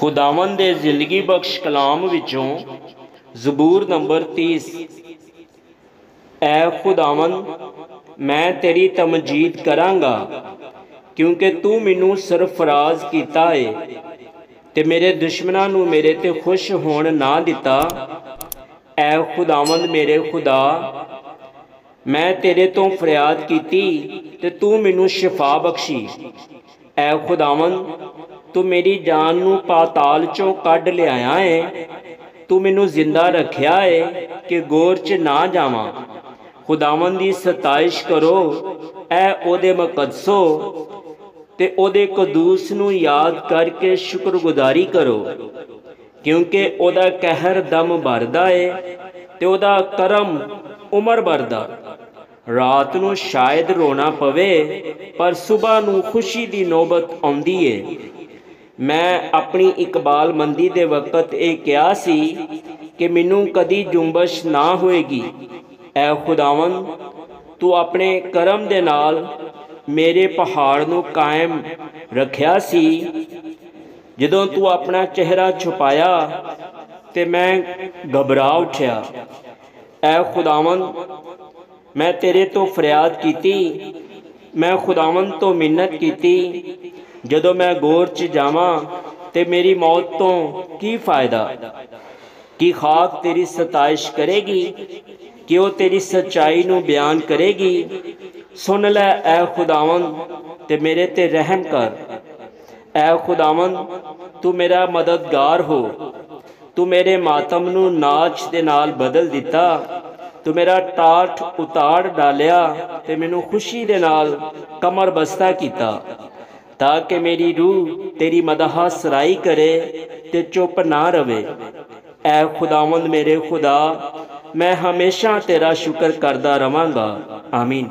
खुदावंद दे जिंदगी बख्श कलाम विचों ज़बूर नंबर 30। ऐ खुदावंद मैं तेरी तमजीद करांगा क्योंकि तू मैनू सरफराज कीता है ते मेरे दुश्मनां नू मेरे ते खुश होण ना दिता। ऐ खुदावंद मेरे खुदा मैं तेरे तो फरियाद कीती ते तू मैनू शिफा बख्शी। ऐ खुदावंद तू मेरी जान नू पाताल चों कढ लिआया है, तू मैनू जिंदा रखिया है कि गोर च ना जावां। खुदावंद दी सताइश करो ऐ ओदे मुकद्दसो ते ओदे कदूस नू याद करके शुक्रगुजारी करो, क्योंकि ओदा कहर दम भरदा है ते ओदा करम उमर भरदा। रात नू शायद रोना पवे पर सुबह नू खुशी दी नौबत आउंदी है। मैं अपनी इकबालमंदी दे वक़्त ये कहा सी कि मैनू कदी जुंबश ना होएगी। ऐ खुदावंद तू अपने करम दे नाल मेरे पहाड़ नू कायम रखिया सी। जदों तू अपना चेहरा छुपाया ते मैं घबरा उठिया। ऐ खुदावंद मैं तेरे तो फरियाद कीती, मैं खुदावंद तो मिन्नत कीती। जदों मैं गोर च जावां ते मेरी मौत तो की फ़ायदा? कि खाक तेरी सताइश करेगी, कि वो तेरी सच्चाई नू बयान करेगी। सुन लै ऐ खुदावंद ते मेरे ते रहम कर। ऐ खुदावंद तू मेरा मददगार हो। तू मेरे मातम नू नाच दे नाल बदल दिता। तू मेरा टाठ उताड़ डालिया ते मैनू खुशी दे नाल कमर बस्ता किया, ताकि मेरी रूह तेरी मदह सराई करे ते चुप ना रवे। ऐ खुदावंद मेरे खुदा मैं हमेशा तेरा शुक्र करदा रवांगा। आमीन।